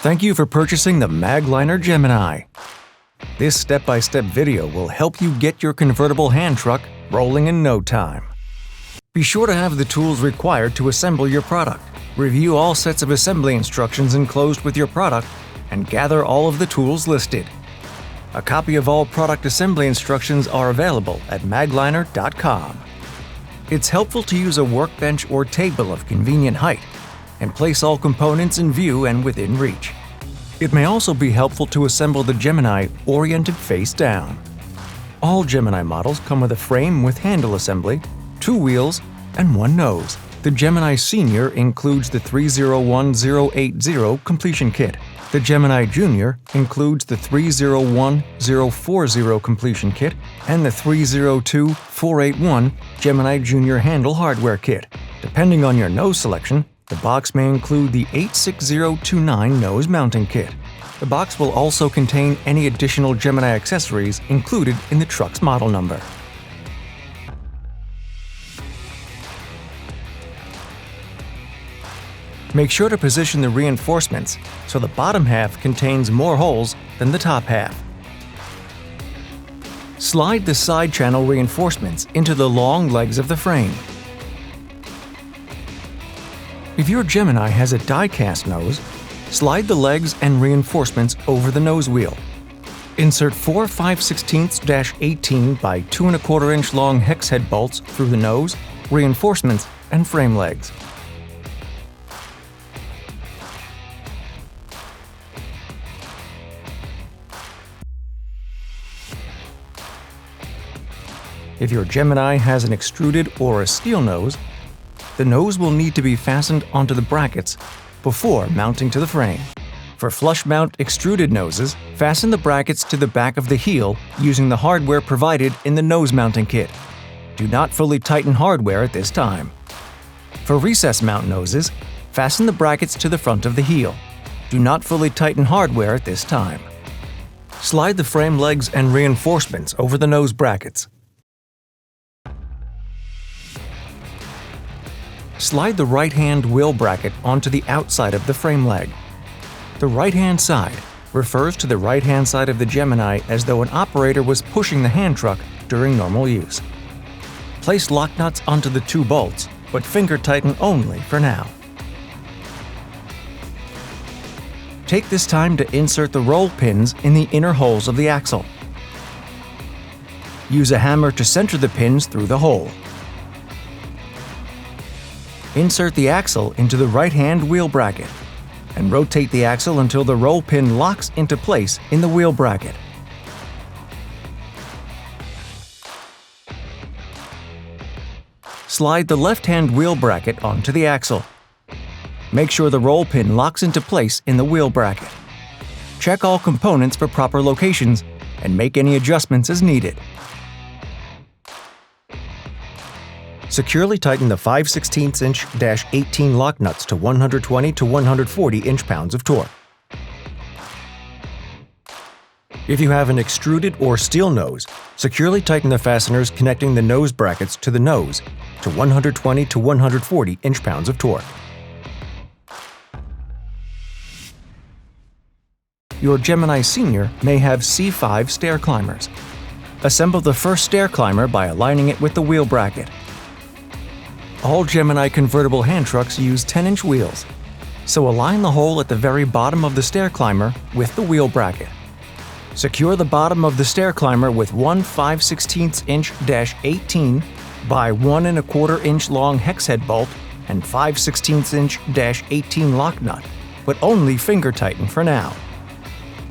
Thank you for purchasing the Magliner Gemini. This step-by-step video will help you get your convertible hand truck rolling in no time. Be sure to have the tools required to assemble your product. Review all sets of assembly instructions enclosed with your product and gather all of the tools listed. A copy of all product assembly instructions are available at magliner.com. It's helpful to use a workbench or table of convenient height and place all components in view and within reach. It may also be helpful to assemble the Gemini oriented face down. All Gemini models come with a frame with handle assembly, 2 wheels, and 1 nose. The Gemini Senior includes the 301080 completion kit. The Gemini Junior includes the 301040 completion kit and the 302481 Gemini Junior handle hardware kit. Depending on your nose selection, the box may include the 86029 nose mounting kit. The box will also contain any additional Gemini accessories included in the truck's model number. Make sure to position the reinforcements so the bottom half contains more holes than the top half. Slide the side channel reinforcements into the long legs of the frame. If your Gemini has a die-cast nose, slide the legs and reinforcements over the nose wheel. Insert 4 5/16-18 by 2 1/4 inch long hex head bolts through the nose, reinforcements, and frame legs. If your Gemini has an extruded or a steel nose, the nose will need to be fastened onto the brackets before mounting to the frame. For flush mount extruded noses, fasten the brackets to the back of the heel using the hardware provided in the nose mounting kit. Do not fully tighten hardware at this time. For recess mount noses, fasten the brackets to the front of the heel. Do not fully tighten hardware at this time. Slide the frame legs and reinforcements over the nose brackets. Slide the right-hand wheel bracket onto the outside of the frame leg. The right-hand side refers to the right-hand side of the Gemini as though an operator was pushing the hand truck during normal use. Place lock nuts onto the 2 bolts, but finger tighten only for now. Take this time to insert the roll pins in the inner holes of the axle. Use a hammer to center the pins through the hole. Insert the axle into the right-hand wheel bracket and rotate the axle until the roll pin locks into place in the wheel bracket. Slide the left-hand wheel bracket onto the axle. Make sure the roll pin locks into place in the wheel bracket. Check all components for proper locations and make any adjustments as needed. Securely tighten the 5/16-18 lock nuts to 120 to 140 inch-pounds of torque. If you have an extruded or steel nose, securely tighten the fasteners connecting the nose brackets to the nose to 120 to 140 inch-pounds of torque. Your Gemini Senior may have C5 stair climbers. Assemble the first stair climber by aligning it with the wheel bracket. All Gemini convertible hand trucks use 10-inch wheels, so align the hole at the very bottom of the stair climber with the wheel bracket. Secure the bottom of the stair climber with 1 5/16-18 by 1 1/4 inch long hex head bolt and 5/16-18 lock nut, but only finger tighten for now.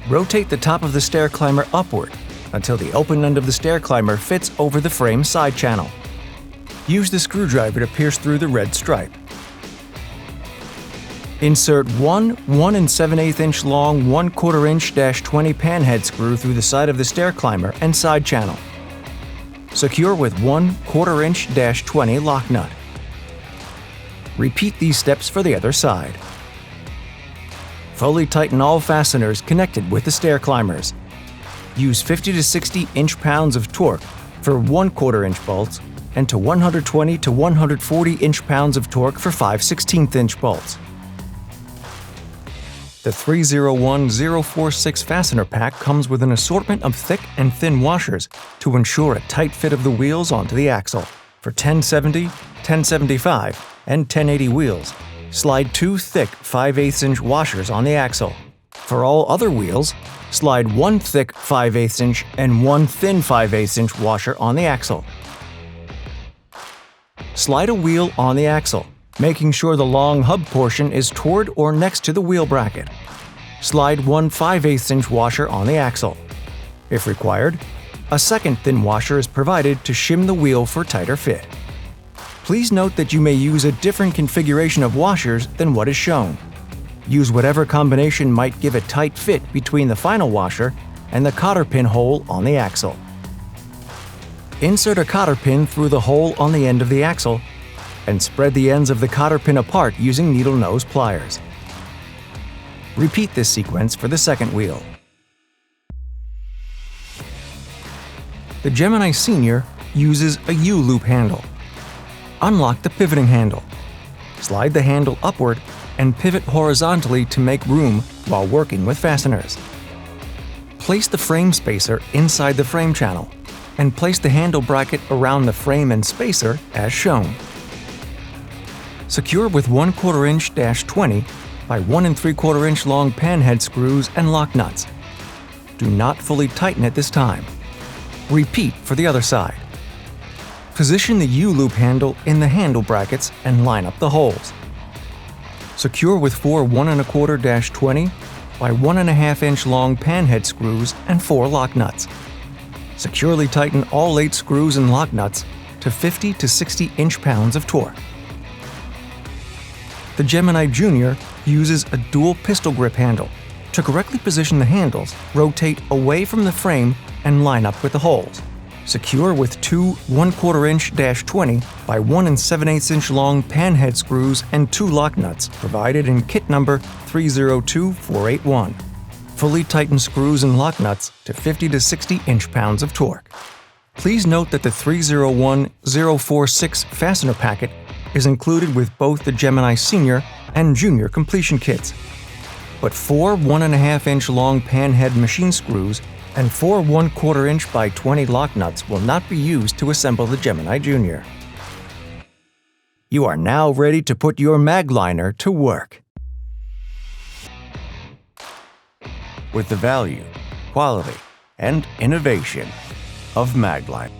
Rotate the top of the stair climber upward until the open end of the stair climber fits over the frame side channel. Use the screwdriver to pierce through the red stripe. Insert 1 1 7/8 inch long 1/4 inch-20 panhead screw through the side of the stair climber and side channel. Secure with 1/4 inch-20 lock nut. Repeat these steps for the other side. Fully tighten all fasteners connected with the stair climbers. Use 50 to 60 inch-pounds of torque for 1/4 inch bolts and to 120 to 140 inch-pounds of torque for 5/16 inch bolts. The 301046 fastener pack comes with an assortment of thick and thin washers to ensure a tight fit of the wheels onto the axle. For 1070, 1075, and 1080 wheels, slide 2 thick 5/8" washers on the axle. For all other wheels, slide 1 thick 5/8" and 1 thin 5/8" washer on the axle. Slide a wheel on the axle, making sure the long hub portion is toward or next to the wheel bracket. Slide 1 5/8" washer on the axle. If required, a second thin washer is provided to shim the wheel for tighter fit. Please note that you may use a different configuration of washers than what is shown. Use whatever combination might give a tight fit between the final washer and the cotter pin hole on the axle. Insert a cotter pin through the hole on the end of the axle and spread the ends of the cotter pin apart using needle nose pliers. Repeat this sequence for the second wheel. The Gemini Senior uses a U-loop handle. Unlock the pivoting handle. Slide the handle upward and pivot horizontally to make room while working with fasteners. Place the frame spacer inside the frame channel and place the handle bracket around the frame and spacer as shown. Secure with 1/4 inch -20 by 1 3/4 inch long panhead screws and lock nuts. Do not fully tighten at this time. Repeat for the other side. Position the U-loop handle in the handle brackets and line up the holes. Secure with 4 1 1/4 -20 by 1 1/2 inch long panhead screws and 4 lock nuts. Securely tighten all 8 screws and lock nuts to 50 to 60 inch-pounds of torque. The Gemini Junior uses a dual pistol grip handle. To correctly position the handles, rotate away from the frame and line up with the holes. Secure with 2 1/4 inch -20 by 1 7/8 inch long panhead screws and 2 lock nuts provided in kit number 302481. Fully tighten screws and lock nuts to 50 to 60 inch-pounds of torque. Please note that the 301046 fastener packet is included with both the Gemini Senior and Junior completion kits. But 4 1 1/2 inch long panhead machine screws and 4 1/4 inch by 20 lock nuts will not be used to assemble the Gemini Junior. You are now ready to put your Magliner to work. With the value, quality, and innovation of Magline.